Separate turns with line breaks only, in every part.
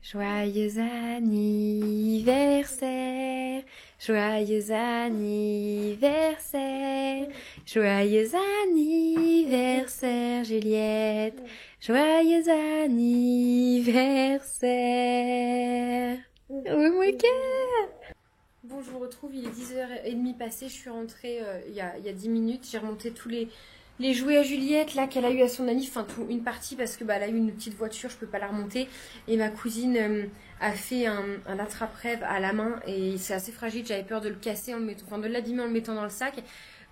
Joyeux anniversaire, joyeux anniversaire, joyeux anniversaire Juliette, joyeux anniversaire. Oui, mon cœur. Bon, je vous retrouve, il est 10h30 passé, je suis rentrée il y a 10 minutes, j'ai remonté tous les jouets à Juliette là qu'elle a eu à son anniv, enfin une partie parce que bah, elle a eu une petite voiture, je peux pas la remonter, et ma cousine a fait un attrape-rêve à la main et c'est assez fragile, j'avais peur de le casser en le mettant, enfin de l'abîmer en le mettant dans le sac.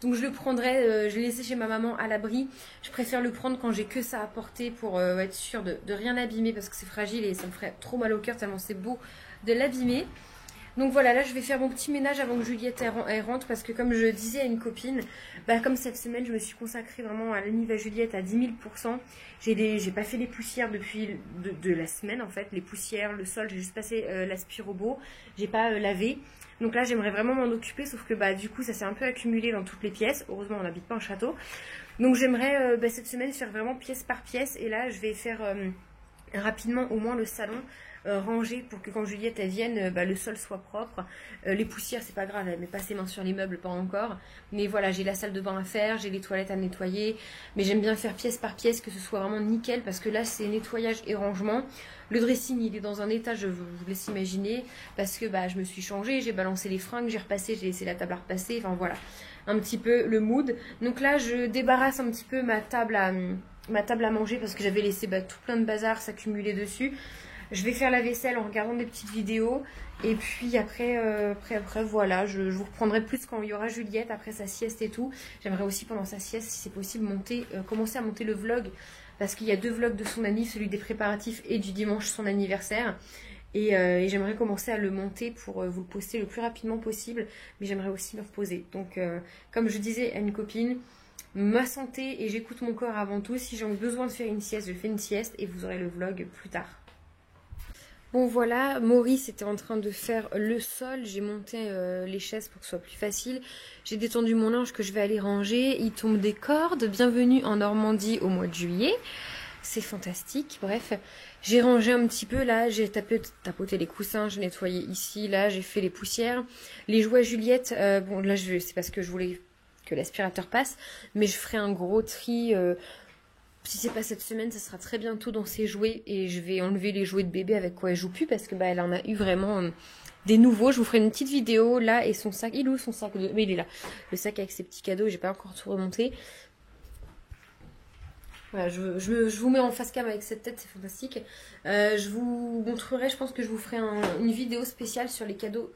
Donc je le prendrai, je l'ai laissé chez ma maman à l'abri. Je préfère le prendre quand j'ai que ça à porter pour être sûre de rien abîmer parce que c'est fragile et ça me ferait trop mal au cœur tellement c'est beau de l'abîmer. Donc voilà, là je vais faire mon petit ménage avant que Juliette elle rentre parce que comme je disais à une copine, bah comme cette semaine je me suis consacrée vraiment à l'anniv à Juliette à 10 000%. J'ai pas fait les poussières depuis de la semaine en fait, les poussières, le sol, j'ai juste passé l'aspirobot, j'ai pas lavé. Donc là j'aimerais vraiment m'en occuper sauf que bah du coup ça s'est un peu accumulé dans toutes les pièces, heureusement on n'habite pas en château. Donc j'aimerais cette semaine faire vraiment pièce par pièce et là je vais faire rapidement au moins le salon. Rangé pour que quand Juliette elle vienne, le sol soit propre. Les poussières c'est pas grave, elle met pas ses mains sur les meubles, pas encore. Mais voilà, j'ai la salle de bain à faire, j'ai les toilettes à nettoyer. Mais j'aime bien faire pièce par pièce, que ce soit vraiment nickel, parce que là c'est nettoyage et rangement. Le dressing il est dans un état, je vous laisse imaginer, parce que bah je me suis changée, j'ai balancé les fringues, j'ai repassé, j'ai laissé la table à repasser, enfin voilà, un petit peu le mood. Donc là je débarrasse un petit peu ma table à manger parce que j'avais laissé tout plein de bazar s'accumuler dessus. Je vais faire la vaisselle en regardant des petites vidéos. Et puis après voilà, je vous reprendrai plus quand il y aura Juliette, après sa sieste et tout. J'aimerais aussi pendant sa sieste, si c'est possible, commencer à monter le vlog. Parce qu'il y a 2 vlogs de son anniv, celui des préparatifs et du dimanche son anniversaire. Et j'aimerais commencer à le monter pour vous le poster le plus rapidement possible. Mais j'aimerais aussi me reposer. Donc comme je disais à une copine, ma santé et j'écoute mon corps avant tout. Si j'ai besoin de faire une sieste, je fais une sieste et vous aurez le vlog plus tard. Bon voilà, Maurice était en train de faire le sol, j'ai monté les chaises pour que ce soit plus facile. J'ai détendu mon linge que je vais aller ranger, il tombe des cordes, bienvenue en Normandie au mois de juillet. C'est fantastique, bref. J'ai rangé un petit peu là, j'ai tapoté les coussins, j'ai nettoyé ici, là, j'ai fait les poussières. Les jouets Juliette, bon là c'est parce que je voulais que l'aspirateur passe, mais je ferai un gros tri... si c'est pas cette semaine, ça sera très bientôt dans ses jouets et je vais enlever les jouets de bébé avec quoi elle joue plus parce que elle en a eu vraiment des nouveaux. Je vous ferai une petite vidéo là et son sac. Il est où son sac de... Mais il est là. Le sac avec ses petits cadeaux, j'ai pas encore tout remonté. Voilà, je vous mets en face cam avec cette tête, c'est fantastique. Je vous montrerai, je pense que je vous ferai une vidéo spéciale sur les cadeaux.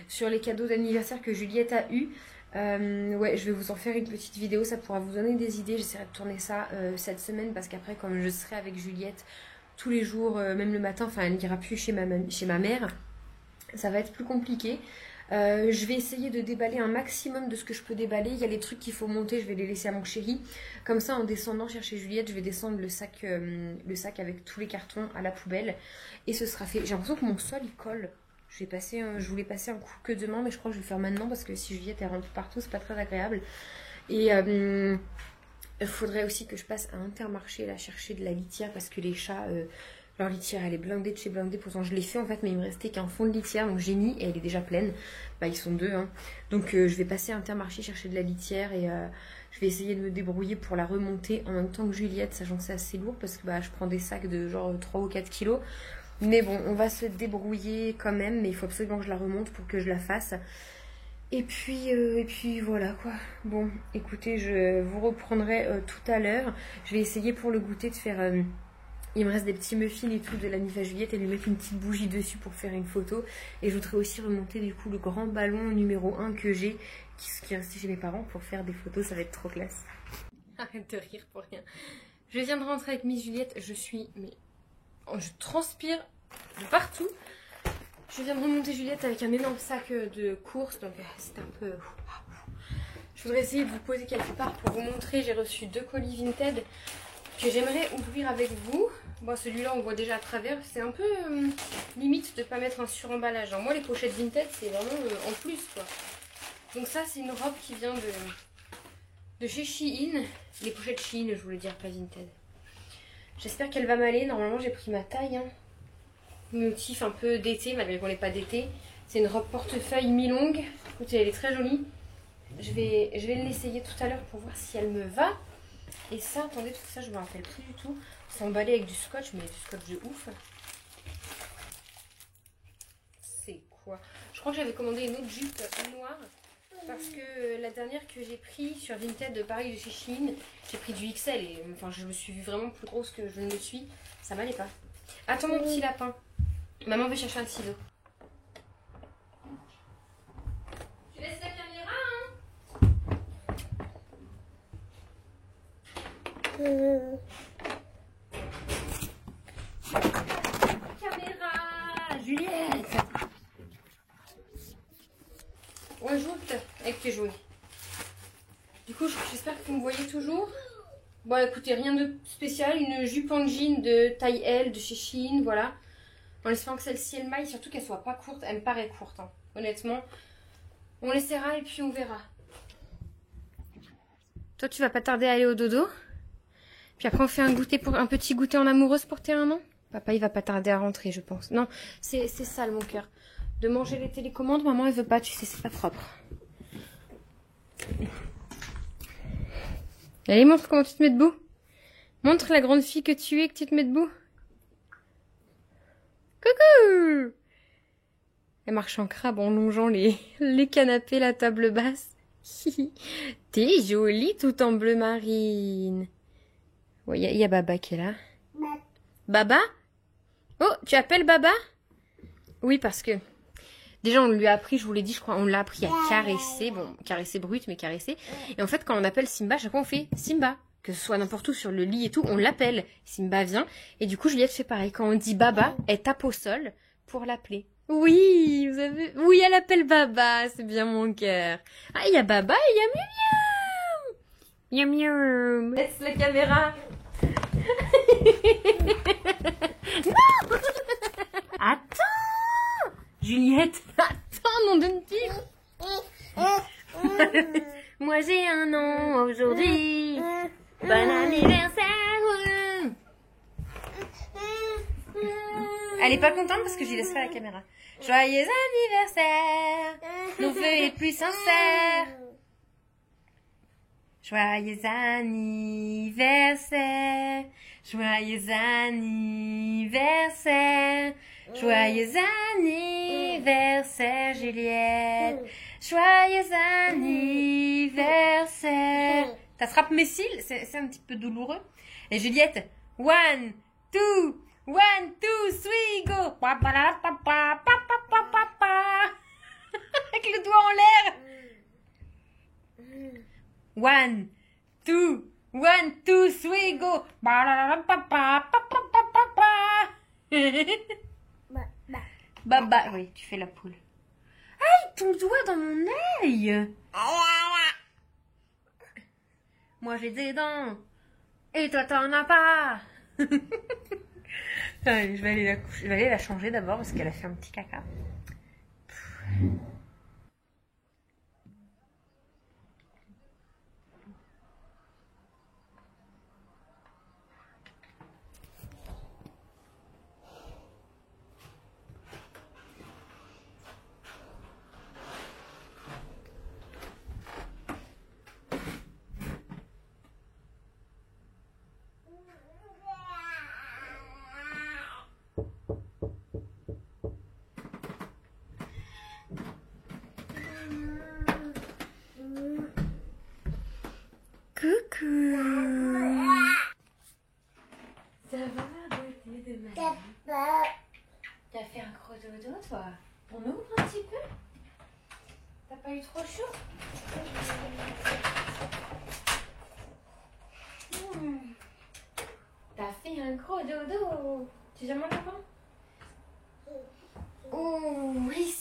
Sur les cadeaux d'anniversaire que Juliette a eu. Ouais, je vais vous en faire une petite vidéo, ça pourra vous donner des idées. J'essaierai de tourner ça cette semaine parce qu'après, comme je serai avec Juliette tous les jours, même le matin, enfin, elle n'ira plus chez ma mère, ça va être plus compliqué. Je vais essayer de déballer un maximum de ce que je peux déballer. Il y a les trucs qu'il faut monter, je vais les laisser à mon chéri. Comme ça, en descendant chercher Juliette, je vais descendre le sac avec tous les cartons à la poubelle et ce sera fait. J'ai l'impression que mon sol il colle. Je voulais passer un coup que demain, mais je crois que je vais le faire maintenant parce que si Juliette elle rentre partout, c'est pas très agréable. Et il faudrait aussi que je passe à Intermarché là chercher de la litière parce que les chats, leur litière elle est blindée de chez blindée. Pourtant je l'ai fait en fait, mais il me restait qu'un fond de litière donc j'ai mis et elle est déjà pleine. Ils sont 2, hein. Donc je vais passer à Intermarché chercher de la litière et je vais essayer de me débrouiller pour la remonter en même temps que Juliette, sachant que c'est assez lourd parce que je prends des sacs de genre 3 ou 4 kilos. Mais bon, on va se débrouiller quand même, mais il faut absolument que je la remonte pour que je la fasse. Et puis voilà quoi. Bon, écoutez, je vous reprendrai tout à l'heure. Je vais essayer pour le goûter de faire... il me reste des petits muffins et tout de l'anniv à Juliette et lui mettre une petite bougie dessus pour faire une photo. Et je voudrais aussi remonter du coup le grand ballon numéro 1 que j'ai, qui est resté chez mes parents pour faire des photos, ça va être trop classe. Arrête de rire pour rien. Je viens de rentrer avec Miss Juliette, je transpire de partout. Je viens de remonter Juliette avec un énorme sac de courses, donc c'est un peu... Je voudrais essayer de vous poser quelque part pour vous montrer. J'ai reçu 2 colis Vinted que j'aimerais ouvrir avec vous. Bon, celui-là on voit déjà à travers. C'est un peu limite de ne pas mettre un suremballage. Alors, moi les pochettes Vinted c'est vraiment en plus quoi. Donc ça c'est une robe qui vient de chez Shein. Les pochettes Shein je voulais dire, pas Vinted. J'espère qu'elle va m'aller. Normalement, j'ai pris ma taille. Hein. Motif un peu d'été, malgré qu'on n'est pas d'été. C'est une robe portefeuille mi-longue. Écoutez, elle est très jolie. Je vais l'essayer tout à l'heure pour voir si elle me va. Et ça, attendez, parce que ça, je me rappelle plus du tout. C'est emballé avec du scotch, mais du scotch de ouf. C'est quoi? Je crois que j'avais commandé une autre jupe noire. Parce que la dernière que j'ai pris sur Vinted, pareil de chez Shein, j'ai pris du XL et enfin je me suis vue vraiment plus grosse que je ne le suis. Ça m'allait pas. Attends mon petit lapin. Maman veut chercher un ciseau. Tu laisses la caméra hein? Caméra Juliette. On joue avec tes jouets. Du coup, j'espère que vous me voyez toujours. Bon, écoutez, rien de spécial. Une jupe en jean de taille L de chez Shein, voilà. En espérant que celle-ci, elle maille, surtout qu'elle soit pas courte. Elle me paraît courte, hein. Honnêtement. On essaiera et puis on verra. Toi, tu vas pas tarder à aller au dodo. Puis après, on fait un petit goûter en amoureuse pour tes 1 an. Papa, il va pas tarder à rentrer, je pense. Non, c'est sale, mon cœur. De manger les télécommandes, maman, elle veut pas, tu sais, c'est pas propre. Allez, montre comment tu te mets debout. Montre la grande fille que tu es, que tu te mets debout. Coucou! Elle marche en crabe en longeant les canapés, la table basse. T'es jolie tout en bleu marine. Ouais, y a Baba qui est là. Baba? Oh, tu appelles Baba? Oui, parce que... Déjà, on lui a appris, je vous l'ai dit, je crois, on l'a appris à caresser. Bon, caresser brut, mais caresser. Et en fait, quand on appelle Simba, chaque fois on fait Simba. Que ce soit n'importe où, sur le lit et tout, on l'appelle. Simba vient. Et du coup, Juliette fait pareil. Quand on dit Baba, elle tape au sol pour l'appeler. Oui, vous avez... Oui, elle appelle Baba. C'est bien mon cœur. Ah, il y a Baba et il y a Miam Miam. Miam Miam. Laisse la caméra. Non. Attends. Juliette, attends, nom d'une pipe. Moi j'ai 1 an aujourd'hui. Bon anniversaire. Elle est pas contente parce que j'y laisse pas la caméra. Joyeux anniversaire, nos vœux les plus sincères. Joyeux anniversaire, joyeux anniversaire. Joyeux anniversaire Juliette, joyeux anniversaire. Ça frappe mes cils, c'est un petit peu douloureux. Et Juliette, 1, 2, 1, 2, 3, go. Avec le doigt en l'air. 1, 2, 1, 2, 3, go. Baba, oui, tu fais la poule. Aïe, ton doigt dans mon œil. Moi j'ai des dents et toi t'en as pas. Allez, je vais aller la changer d'abord parce qu'elle a fait un petit caca. Coucou. Ça va la beauté de ma vie? T'as fait un gros dodo toi? On ouvre un petit peu? T'as pas eu trop chaud? T'as fait un gros dodo. Tu as mal avant? Oh, oui.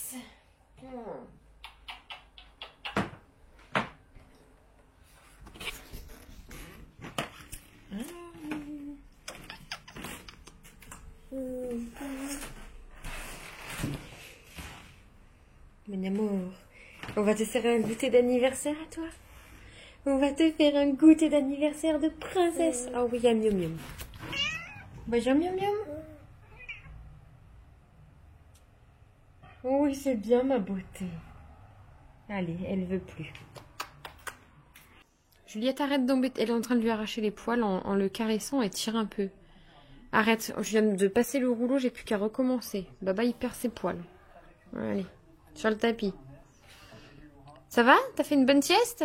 Mon amour, on va te faire un goûter d'anniversaire à toi. On va te faire un goûter d'anniversaire de princesse. Oh oui, miam miam miam. Bah, miam miam miam. Oui, c'est bien ma beauté. Allez, elle veut plus. Juliette, arrête d'embêter. Elle est en train de lui arracher les poils en le caressant et tire un peu. Arrête, je viens de passer le rouleau, j'ai plus qu'à recommencer. Baba, il perd ses poils. Allez, sur le tapis. Ça va? T'as fait une bonne sieste?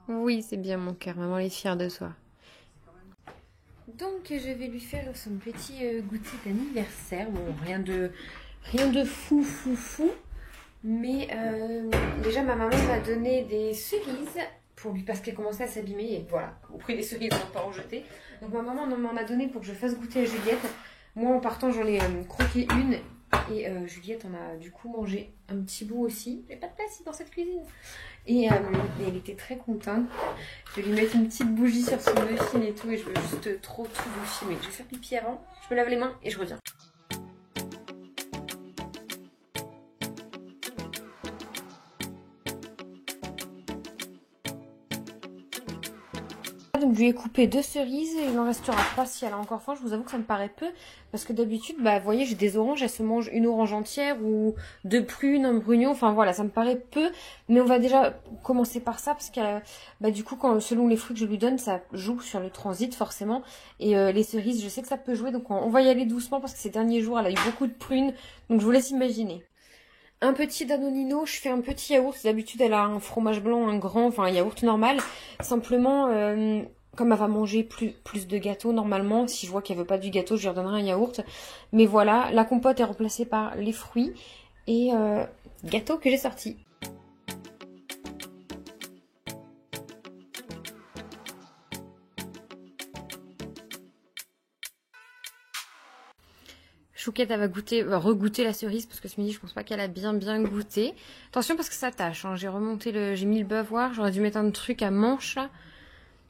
Oui, c'est bien mon cœur. Maman est fière de soi. Donc, je vais lui faire son petit goûter d'anniversaire. Bon, rien de fou. Mais déjà, ma maman m'a donné des cerises pour lui parce qu'elle commençait à s'abîmer. Et voilà, au prix des cerises, on va pas en jeter. Donc, ma maman m'en a donné pour que je fasse goûter à Juliette. Moi, en partant, j'en ai croqué une. Et Juliette en a du coup mangé un petit bout aussi. J'ai pas de place dans cette cuisine. Et elle était très contente. Je vais lui mettre une petite bougie sur son muffin et tout. Et je veux juste trop vous filmer. Je vais faire pipi avant. Je me lave les mains et je reviens. Donc je lui ai coupé 2 cerises et il en restera 3 si elle a encore faim. Je vous avoue que ça me paraît peu parce que d'habitude, bah vous voyez, j'ai des oranges, elle se mange une orange entière ou 2 prunes, un brugnon. Enfin voilà, ça me paraît peu. Mais on va déjà commencer par ça parce que bah, du coup, selon les fruits que je lui donne, ça joue sur le transit forcément. Et les cerises, je sais que ça peut jouer. Donc on va y aller doucement parce que ces derniers jours, elle a eu beaucoup de prunes. Donc je vous laisse imaginer. Un petit Danonino, je fais un petit yaourt. D'habitude, elle a un fromage blanc, un grand, enfin un yaourt normal. Simplement, comme elle va manger plus de gâteau normalement, si je vois qu'elle veut pas du gâteau, je lui redonnerai un yaourt. Mais voilà, la compote est remplacée par les fruits et gâteau que j'ai sorti. Chouquette, elle va regoûter la cerise parce que ce midi, je pense pas qu'elle a bien goûté. Attention parce que ça tâche. Hein. J'ai mis le beurre. J'aurais dû mettre un truc à manche là.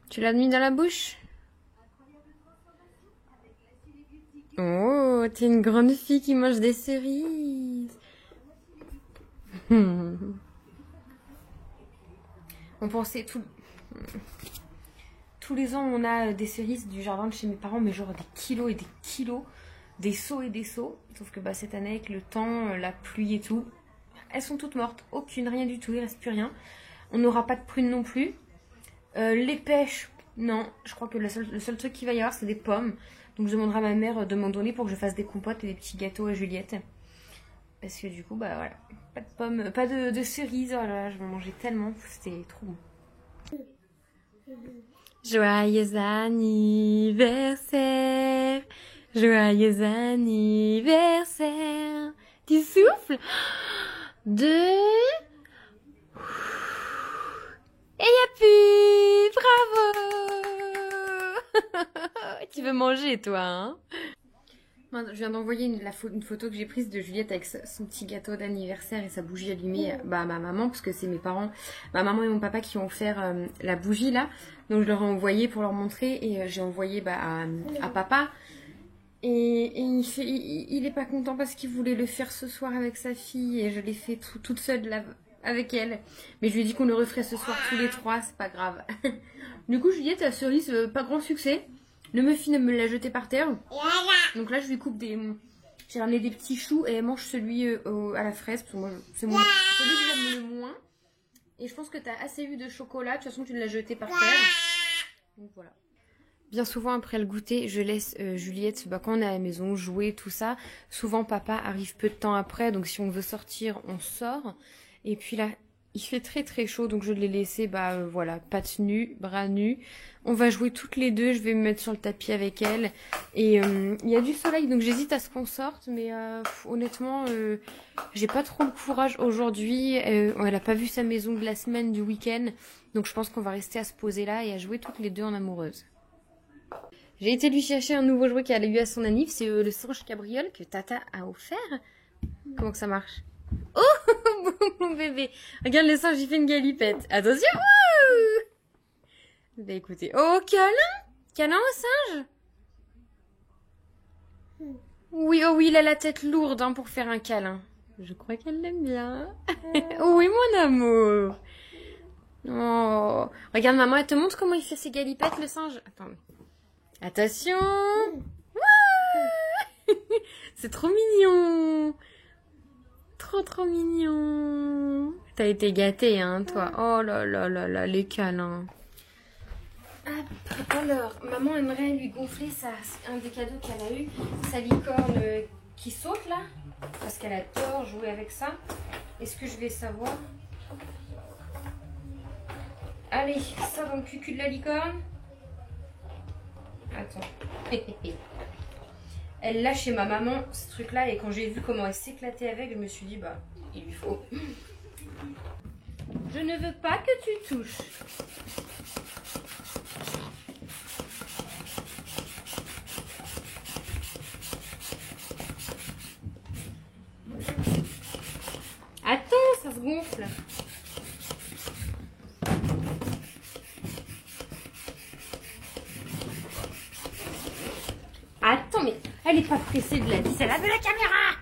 Tu l'as mis dans la bouche? Oh, t'es une grande fille qui mange des cerises. On pensait tous les ans, on a des cerises du jardin de chez mes parents, mais genre des kilos et des kilos. Des seaux et des seaux. Sauf que bah, cette année, avec le temps, la pluie et tout, elles sont toutes mortes. Aucune, rien du tout, il reste plus rien. On n'aura pas de prunes non plus. Les pêches, non. Je crois que le seul truc qu'il va y avoir, c'est des pommes. Donc je demanderai à ma mère de m'en donner pour que je fasse des compotes et des petits gâteaux à Juliette. Parce que du coup, bah voilà. Pas de pommes, pas de cerises. Voilà, je vais manger tellement. C'était trop bon. Joyeux anniversaire! Joyeux anniversaire! Tu souffles? 2. Et y a plus! Bravo! Tu veux manger, toi, hein? Je viens d'envoyer une photo que j'ai prise de Juliette avec son petit gâteau d'anniversaire et sa bougie allumée à ma maman, parce que c'est mes parents, ma maman et mon papa qui ont offert la bougie là. Donc je leur ai envoyé pour leur montrer et j'ai envoyé à papa. Et il est pas content parce qu'il voulait le faire ce soir avec sa fille et je l'ai fait toute seule là, avec elle. Mais je lui ai dit qu'on le referait ce soir tous les 3, c'est pas grave. Du coup, Juliette, la cerise, pas grand succès. Le muffin me l'a jeté par terre. Donc là, je lui coupe j'ai ramené des petits choux et elle mange celui à la fraise. Parce que moi, c'est celui que j'aime le moins. Et je pense que tu as assez eu de chocolat. De toute façon, tu l'as jeté par terre. Donc voilà. Bien souvent, après le goûter, je laisse Juliette, quand on est à la maison, jouer, tout ça. Souvent, papa arrive peu de temps après. Donc si on veut sortir, on sort. Et puis là, il fait très très chaud. Donc je l'ai laissé, voilà, pattes nues, bras nus. On va jouer toutes les deux. Je vais me mettre sur le tapis avec elle. Et il y a du soleil, donc j'hésite à ce qu'on sorte. Mais honnêtement, j'ai pas trop le courage aujourd'hui. Elle a pas vu sa maison de la semaine, du week-end. Donc je pense qu'on va rester à se poser là et à jouer toutes les deux en amoureuse. J'ai été lui chercher un nouveau jouet qu'elle a eu à son anniv. C'est le singe cabriole que Tata a offert. Comment que ça marche? Oh, mon bébé. Regarde le singe, il fait une galipette. Attention. Bah écoutez. Oh, câlin. Câlin au singe. Oui, oh oui, il a la tête lourde pour faire un câlin. Je crois qu'elle l'aime bien. Oh oui, mon amour. Oh. Regarde, maman, elle te montre comment il fait ses galipettes, le singe. Attends. Attention. C'est trop mignon. Trop mignon. T'as été gâtée, hein, toi. Oh là là là là, les câlins. Alors, maman aimerait lui gonfler un des cadeaux qu'elle a eu, sa licorne qui saute là, parce qu'elle adore jouer avec ça. Est-ce que je vais savoir? Allez, ça dans le cul de la licorne. Attends. Elle l'a chez ma maman, ce truc-là, et quand j'ai vu comment elle s'éclatait avec, je me suis dit, bah, il lui faut. Je ne veux pas que tu touches. Attends, ça se gonfle. Attends, mais elle est pas pressée de la vis, elle a vu la caméra.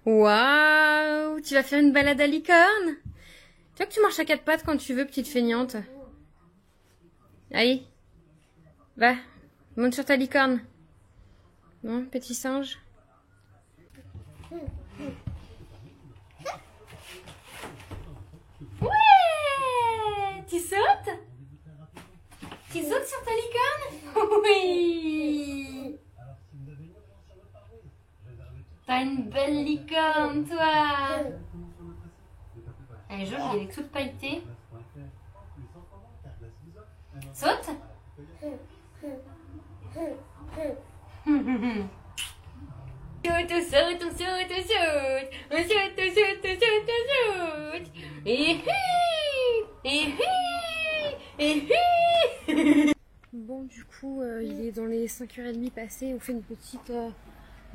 Waouh, tu vas faire une balade à licorne? Tu vois que tu marches à quatre pattes quand tu veux, petite feignante. Allez, va, monte sur ta licorne. Non, petit singe. Ouais, tu sautes? Tu sautes sur ta licorne? Oui. T'as une belle licorne, toi. Elle est jolie, elle est toute pailletée. Saute. Bon, du coup, il est dans les 5h30 passées. On fait une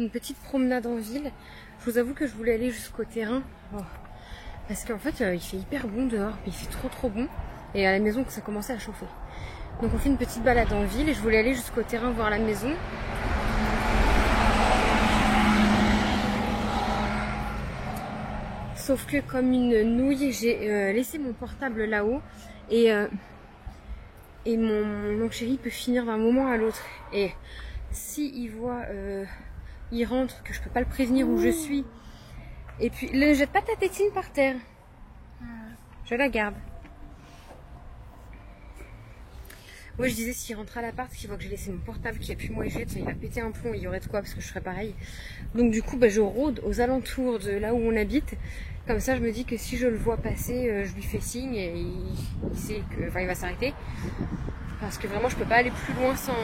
petite promenade en ville. Je vous avoue que je voulais aller jusqu'au terrain. Oh. Parce qu'en fait, il fait hyper bon dehors. Mais il fait trop bon. Et à la maison, ça commençait à chauffer. Donc on fait une petite balade en ville. Et je voulais aller jusqu'au terrain voir la maison. Sauf que comme une nouille, j'ai laissé mon portable là-haut. Et mon chéri peut finir d'un moment à l'autre. Et si il voit, il rentre, que je peux pas le prévenir où je suis. Et puis, ne jette pas ta tétine par terre. Je la garde. Moi je disais s'il rentre à l'appart, qu'il voit que j'ai laissé mon portable, qu'il n'y a plus moi et jette, il va péter un plomb, il y aurait de quoi parce que je ferais pareil. Donc du coup je rôde aux alentours de là où on habite. Comme ça je me dis que si je le vois passer, je lui fais signe et il sait que, enfin il va s'arrêter. Parce que vraiment je peux pas aller plus loin sans...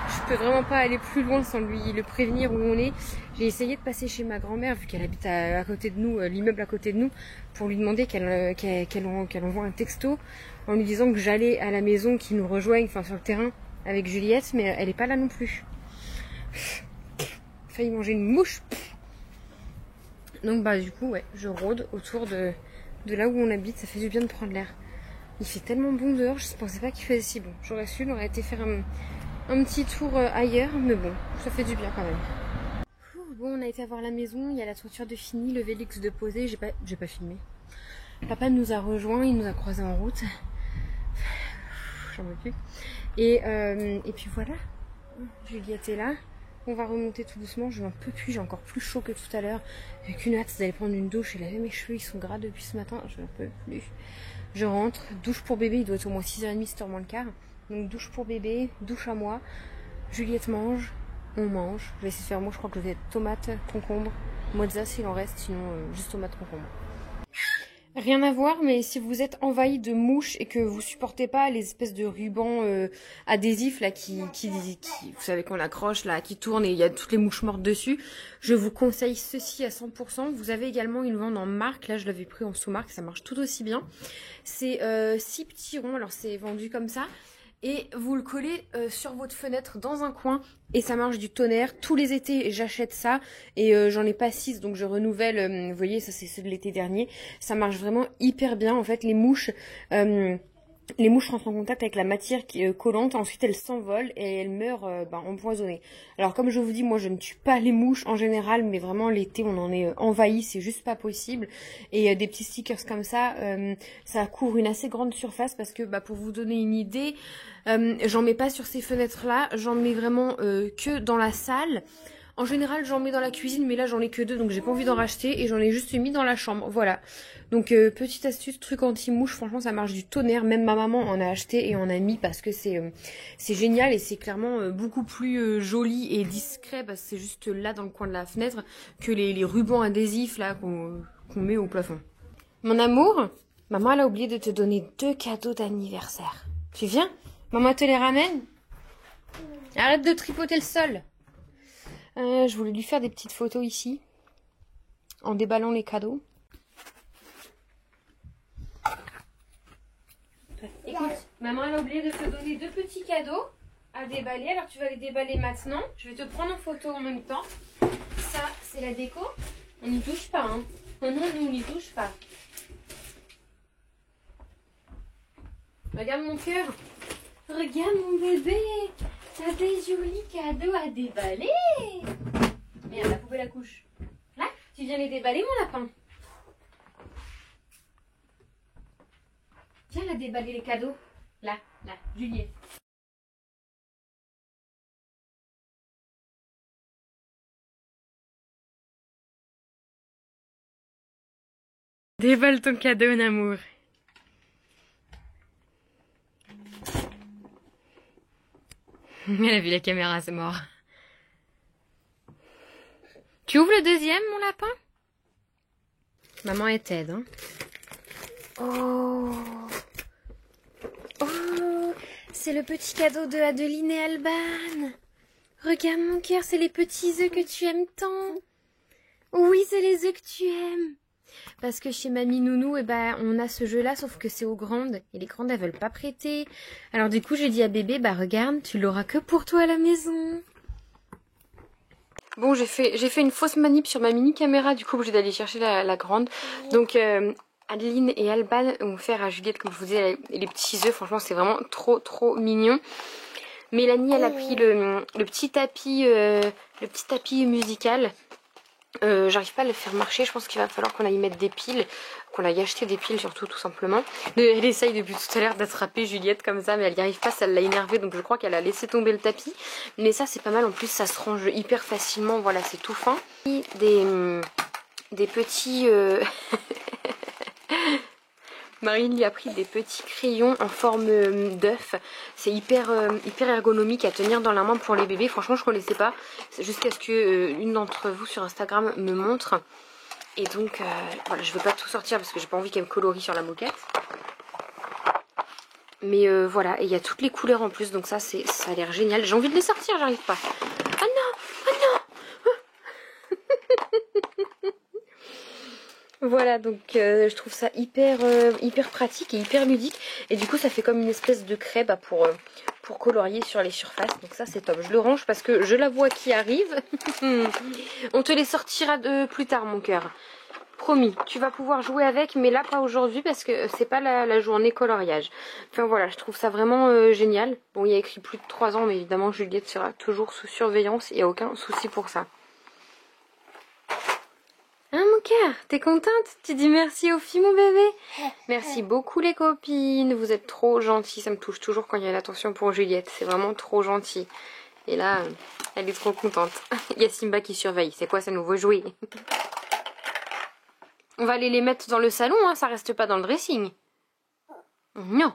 Je peux vraiment pas aller plus loin sans lui le prévenir où on est. J'ai essayé de passer chez ma grand-mère vu qu'elle habite à côté de nous, l'immeuble à côté de nous, pour lui demander qu'elle envoie un texto en lui disant que j'allais à la maison, qu'il nous rejoigne, enfin sur le terrain avec Juliette, mais elle est pas là non plus. Failli manger une mouche. Donc du coup ouais, je rôde autour de là où on habite, ça fait du bien de prendre l'air. Il fait tellement bon dehors, je pensais pas qu'il faisait si bon. J'aurais su, on aurait été faire un petit tour ailleurs, mais bon, ça fait du bien quand même. Bon, on a été voir la maison, il y a la toiture de fini, le Vélix de poser, j'ai pas filmé. Papa nous a rejoints, il nous a croisés en route. J'en veux plus. Et puis voilà, Juliette est là. On va remonter tout doucement, je n'en peux plus, j'ai encore plus chaud que tout à l'heure. J'ai qu'une hâte d'aller prendre une douche et laver mes cheveux, ils sont gras depuis ce matin, je n'en peux plus. Je rentre, douche pour bébé, il doit être au moins 6h30, 7h moins le quart. Donc douche pour bébé, douche à moi, Juliette mange, on mange. Je vais essayer de faire, moi je crois que je vais tomate, concombre, mozza s'il en reste, sinon juste tomate, concombre. Rien à voir, mais si vous êtes envahi de mouches et que vous supportez pas les espèces de rubans adhésifs là qui vous savez qu'on accroche là, qui tournent et il y a toutes les mouches mortes dessus, je vous conseille ceci à 100%. Vous avez également une vente en marque, là je l'avais pris en sous-marque, ça marche tout aussi bien. C'est 6 petits ronds, alors c'est vendu comme ça. Et vous le collez sur votre fenêtre dans un coin et ça marche du tonnerre. Tous les étés j'achète ça et j'en ai pas 6 donc je renouvelle. Vous voyez ça c'est ceux de l'été dernier. Ça marche vraiment hyper bien en fait les mouches. les mouches rentrent en contact avec la matière qui est collante, ensuite elles s'envolent et elles meurent empoisonnées. Alors comme je vous dis, moi je ne tue pas les mouches en général, mais vraiment l'été on en est envahi, c'est juste pas possible. Et des petits stickers comme ça, ça couvre une assez grande surface parce que pour vous donner une idée, j'en mets pas sur ces fenêtres là, j'en mets vraiment que dans la salle. En général, j'en mets dans la cuisine, mais là, j'en ai que 2, donc j'ai pas envie d'en racheter. Et j'en ai juste mis dans la chambre, voilà. Donc, petite astuce, truc anti-mouche, franchement, ça marche du tonnerre. Même ma maman en a acheté et en a mis parce que c'est génial. Et c'est clairement beaucoup plus joli et discret, parce que c'est juste là, dans le coin de la fenêtre, que les rubans adhésifs, là, qu'on met au plafond. Mon amour, maman, elle a oublié de te donner 2 cadeaux d'anniversaire. Tu viens? Maman te les ramène? Arrête de tripoter le sol. Je voulais lui faire des petites photos ici, en déballant les cadeaux. Écoute, maman elle a oublié de te donner 2 petits cadeaux à déballer, alors tu vas les déballer maintenant. Je vais te prendre en photo en même temps. Ça, c'est la déco. On n'y touche pas, hein. Oh non, nous, on n'y touche pas. Regarde mon cœur. Regarde mon bébé. T'as des jolis cadeaux à déballer. Merde, la poubelle à couche. Là, tu viens les déballer, mon lapin. Viens là déballer les cadeaux. Là, Juliette. Déballe ton cadeau, mon amour. Elle a vu la caméra, c'est mort. Tu ouvres le deuxième, mon lapin? Maman, elle t'aide, hein. Oh, c'est le petit cadeau de Adeline et Alban. Regarde mon cœur, c'est les petits œufs que tu aimes tant. Oui, c'est les œufs que tu aimes. Parce que chez Mamie Nounou, on a ce jeu-là, sauf que c'est aux grandes. Et les grandes, elles veulent pas prêter. Alors du coup, j'ai dit à bébé, regarde, tu l'auras que pour toi à la maison. Bon, j'ai fait une fausse manip sur ma mini caméra, du coup, obligée d'aller chercher la grande. Donc, Adeline et Alban ont offert à Juliette, comme je vous disais, les petits œufs. Franchement, c'est vraiment trop mignon. Mélanie, elle a pris le petit tapis musical. J'arrive pas à le faire marcher, je pense qu'il va falloir qu'on aille mettre des piles, qu'on aille acheter des piles surtout, tout simplement. Elle essaye depuis tout à l'heure d'attraper Juliette comme ça, mais elle n'y arrive pas, ça l'a énervée, donc je crois qu'elle a laissé tomber le tapis. Mais ça c'est pas mal, en plus ça se range hyper facilement, voilà, c'est tout fin. Des petits... Marine lui a pris des petits crayons en forme d'œuf. C'est hyper ergonomique à tenir dans la main pour les bébés. Franchement, je connaissais pas. Jusqu'à ce que une d'entre vous sur Instagram me montre. Et donc, voilà, je veux pas tout sortir parce que j'ai pas envie qu'elle me colorie sur la moquette. Mais voilà, et il y a toutes les couleurs en plus. Donc ça a l'air génial. J'ai envie de les sortir, j'arrive pas. Oh non, oh non. Voilà, donc je trouve ça hyper pratique et hyper ludique. Et du coup, ça fait comme une espèce de craie pour colorier sur les surfaces. Donc ça, c'est top. Je le range parce que je la vois qui arrive. On te les sortira plus tard, mon cœur. Promis, tu vas pouvoir jouer avec, mais là, pas aujourd'hui parce que c'est pas la journée coloriage. Enfin voilà, je trouve ça vraiment génial. Bon, il y a écrit plus de 3 ans, mais évidemment, Juliette sera toujours sous surveillance. Il n'y a aucun souci pour ça. Hein mon cœur, t'es contente? Tu dis merci aux filles mon bébé? Merci beaucoup les copines, vous êtes trop gentilles, ça me touche toujours quand il y a l'attention pour Juliette, c'est vraiment trop gentil. Et là, elle est trop contente. Il y a Simba qui surveille, c'est quoi ce nouveau jouet? On va aller les mettre dans le salon, hein, ça reste pas dans le dressing. Non.